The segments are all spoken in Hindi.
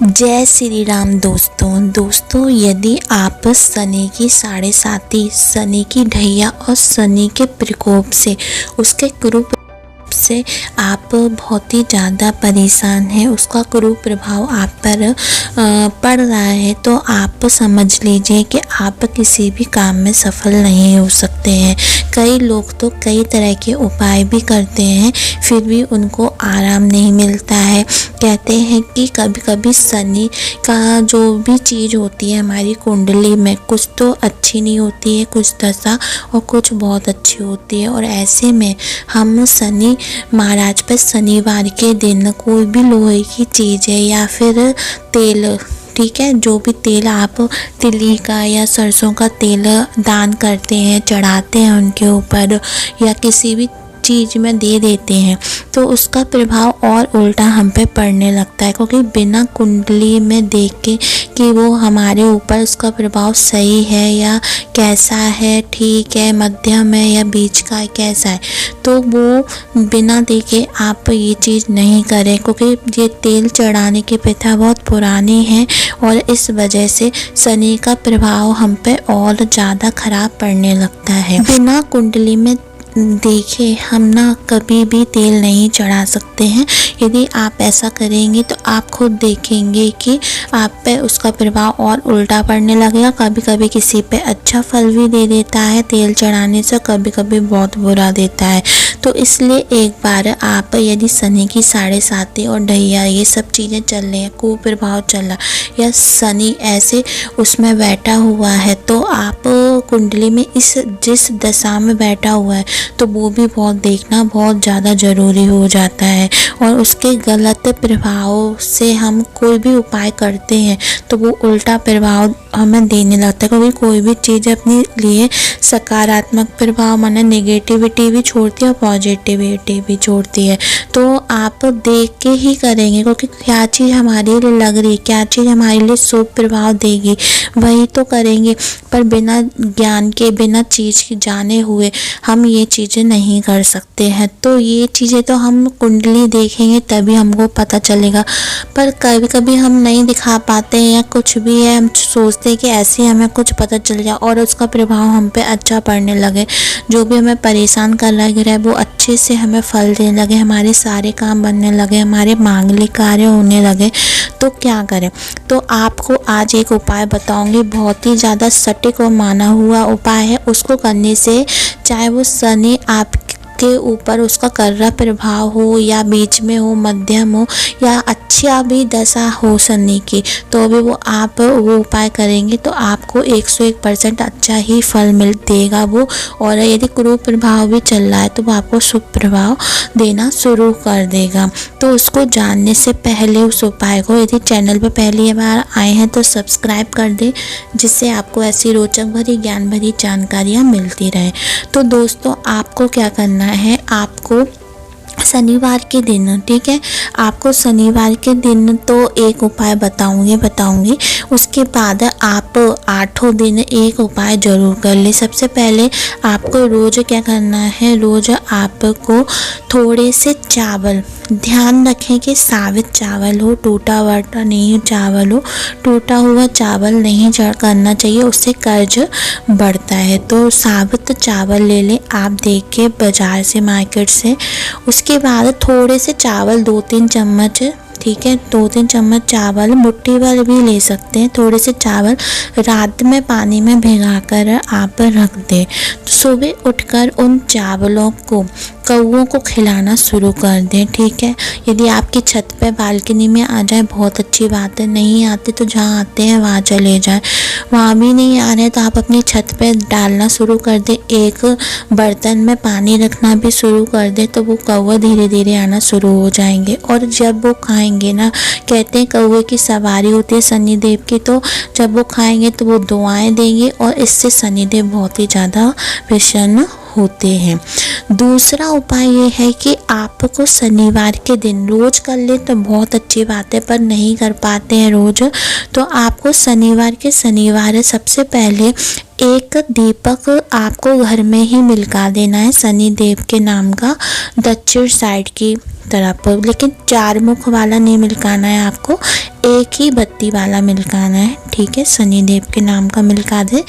जय श्री राम दोस्तों यदि आप शनि की साढ़े साती, शनि की ढैया और शनि के प्रकोप से, उसके कुरूप से आप बहुत ही ज़्यादा परेशान हैं, उसका कुरूप प्रभाव आप पर पड़ रहा है, तो आप समझ लीजिए कि आप किसी भी काम में सफल नहीं हो सकते हैं। कई लोग तो कई तरह के उपाय भी करते हैं, फिर भी उनको आराम नहीं मिलता है। कहते हैं कि कभी कभी शनि का जो भी चीज़ होती है हमारी कुंडली में, कुछ तो अच्छी नहीं होती है, कुछ दशा और कुछ बहुत अच्छी होती है। और ऐसे में हम शनि महाराज पर शनिवार के दिन कोई भी लोहे की चीज़ है या फिर तेल, ठीक है, जो भी तेल आप तिली का या सरसों का तेल दान करते हैं, चढ़ाते हैं उनके ऊपर या किसी भी चीज़ में दे देते हैं, तो उसका प्रभाव और उल्टा हम पे पड़ने लगता है, क्योंकि बिना कुंडली में देख के कि वो हमारे ऊपर उसका प्रभाव सही है या कैसा है, ठीक है, मध्यम है या बीच का है, कैसा है, तो वो बिना देखे आप ये चीज़ नहीं करें, क्योंकि ये तेल चढ़ाने की प्रथा बहुत पुरानी है और इस वजह से शनि का प्रभाव हम पे और ज़्यादा खराब पड़ने लगता है। बिना कुंडली में देखे हम ना कभी भी तेल नहीं चढ़ा सकते हैं। यदि आप ऐसा करेंगे तो आप खुद देखेंगे कि आप पे उसका प्रभाव और उल्टा पड़ने लगेगा। कभी कभी किसी पे अच्छा फल भी दे देता है तेल चढ़ाने से, कभी कभी बहुत बुरा देता है। तो इसलिए एक बार आप यदि शनि की साढ़े साती और ढैया ये सब चीज़ें चल रही हैं, कुप्रभाव चल रहा या शनि ऐसे उसमें बैठा हुआ है, तो आप कुंडली में जिस दशा में बैठा हुआ है तो वो भी बहुत देखना बहुत ज़्यादा ज़रूरी हो जाता है। और उसके गलत प्रभाव से हम कोई भी उपाय करते हैं तो वो उल्टा प्रभाव हमें देने लगता है, क्योंकि कोई भी चीज़ अपने लिए सकारात्मक प्रभाव माने नेगेटिविटी भी छोड़ती है और पॉजिटिविटी भी छोड़ती है। तो आप देख के ही करेंगे, क्योंकि क्या चीज़ हमारे लिए लग रही है, क्या चीज़ हमारे लिए शुभ प्रभाव देगी, वही तो करेंगे। पर बिना ज्ञान के, बिना चीज़ के जाने हुए हम ये चीज़ें नहीं कर सकते हैं। तो ये चीज़ें तो हम कुंडली देखेंगे तभी हमको पता चलेगा, पर कभी कभी हम नहीं दिखा पाते हैं या कुछ भी है, हम सोचते हैं कि ऐसे हमें कुछ पता चल जाए और उसका प्रभाव हम पे अच्छा पड़ने लगे, जो भी हमें परेशान कर लग रहा है वो अच्छे से हमें फल देने लगे, हमारे सारे काम बनने लगे, हमारे मांगलिक कार्य होने लगे, तो क्या करें। तो आपको आज एक उपाय बताऊंगी, बहुत ही ज़्यादा सटीक और माना हुआ उपाय है। उसको करने से चाहे वो शनि आपके ऊपर उसका कर्रा प्रभाव हो या बीच में हो, मध्यम हो या अच्छा भी दशा हो शनि की, तो भी वो आप वो उपाय करेंगे तो आपको 101% अच्छा ही फल मिल देगा वो। और यदि कुरूप प्रभाव भी चल रहा है तो वो आपको शुभ प्रभाव देना शुरू कर देगा। तो उसको जानने से पहले उस उपाय को, यदि चैनल पर पहली बार आए हैं तो सब्सक्राइब कर दें, जिससे आपको ऐसी रोचक भरी ज्ञान भरी जानकारियाँ मिलती रहे। तो दोस्तों आपको क्या करना है, आपको शनिवार के दिन, ठीक है, आपको शनिवार के दिन तो एक उपाय बताऊंगी, उसके बाद आप 8 दिन एक उपाय जरूर कर ले। सबसे पहले आपको रोज़ क्या करना है, रोज़ आपको थोड़े से चावल, ध्यान रखें कि साबित चावल हो, टूटा वाटा नहीं चावल हो, टूटा हुआ चावल नहीं करना चाहिए, उससे कर्ज बढ़ता है। तो साबित चावल ले लें आप देख के बाज़ार से, मार्केट से। उसके बाद थोड़े से चावल 2-3 चम्मच, ठीक है, 2-3 चम्मच चावल, मुट्ठी भर भी ले सकते हैं, थोड़े से चावल रात में पानी में भिगाकर आप रख दें। तो सुबह उठकर उन चावलों को कौवों को खिलाना शुरू कर दें, ठीक है। यदि आपकी छत पे बालकनी में आ जाए बहुत अच्छी बात है, नहीं आते तो जहाँ आते हैं वहाँ चले जाएं, वहाँ भी नहीं आ रहे तो आप अपनी छत पे डालना शुरू कर दें। एक बर्तन में पानी रखना भी शुरू कर दें, तो वो कौवा धीरे धीरे आना शुरू हो जाएंगे। और जब वो खाएंगे ना, कहते हैं कौवे की सवारी होती है शनिदेव की, तो जब वो खाएंगे तो वो दुआएं देंगे और इससे शनिदेव बहुत ही ज़्यादा प्रसन्न होते हैं। दूसरा उपाय ये है कि आपको शनिवार के दिन रोज कर ले तो बहुत अच्छी बात है, पर नहीं कर पाते हैं रोज, तो आपको शनिवार सबसे पहले एक दीपक आपको घर में ही मिलका देना है शनि देव के नाम का, दक्षिण साइड की तरफ, लेकिन 4 मुख वाला नहीं मिलकाना है आपको, एक ही बत्ती वाला मिल्काना है, ठीक है। शनिदेव के नाम का मिल्का दे,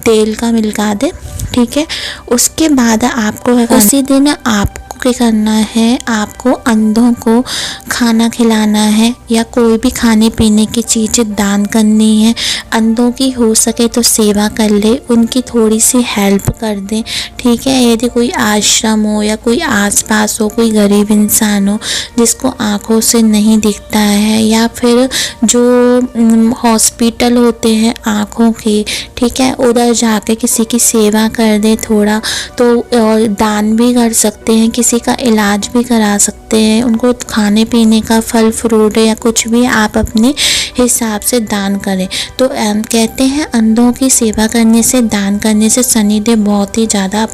तेल का मिल्का दे, ठीक है। उसके बाद आपको उसी दिन आपको क्या करना है, आपको अंधों को खाना खिलाना है या कोई भी खाने पीने की चीज़ें दान करनी है। अंधों की हो सके तो सेवा कर ले, उनकी थोड़ी सी हेल्प कर दे, ठीक है। यदि कोई आश्रम हो या कोई आसपास हो, कोई गरीब इंसान हो जिसको आंखों से नहीं दिखता है, या फिर जो हॉस्पिटल होते हैं आंखों के, ठीक है, उधर जाके किसी की सेवा कर दे थोड़ा, तो और दान भी कर सकते हैं, किसी का इलाज भी करा सकते हैं, उनको खाने पीने का फल फ्रूट या कुछ भी आप अपने हिसाब से दान करें। तो कहते हैं अंधों की सेवा करने से, दान करने से शनिदेव बहुत ही ज़्यादा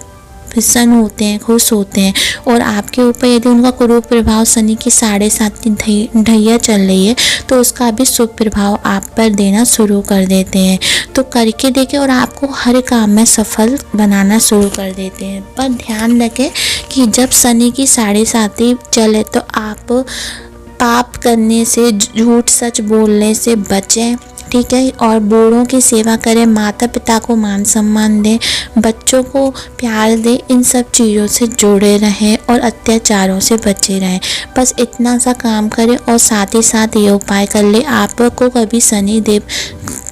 प्रसन्न होते हैं, खुश होते हैं। और आपके ऊपर यदि उनका कुरूप प्रभाव शनि की 7.5 ढैया चल रही है तो उसका भी शुभ प्रभाव आप पर देना शुरू कर देते हैं। तो करके देखें और आपको हर काम में सफल बनाना शुरू कर देते हैं। पर ध्यान रखें कि जब शनि की 7.5 चले तो आप पाप करने से, झूठ सच बोलने से बचें, ठीक है। और बूढ़ों की सेवा करें, माता पिता को मान सम्मान दें, बच्चों को प्यार दें, इन सब चीज़ों से जुड़े रहें और अत्याचारों से बचे रहें। बस इतना सा काम करें और साथ ही साथ ये उपाय कर ले, आपको कभी शनिदेव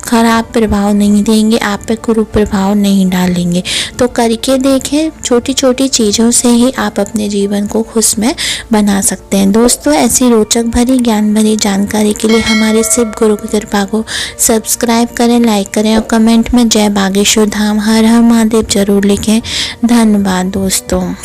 खराब प्रभाव नहीं देंगे, आप पे कुरूप प्रभाव नहीं डालेंगे। तो करके देखें, छोटी छोटी चीज़ों से ही आप अपने जीवन को खुशमय बना सकते हैं। दोस्तों, ऐसी रोचक भरी ज्ञान भरी जानकारी के लिए हमारे शिव गुरु की कृपा को सब्सक्राइब करें, लाइक करें और कमेंट में जय बागेश्वर धाम हर हर महादेव जरूर लिखें। धन्यवाद दोस्तों।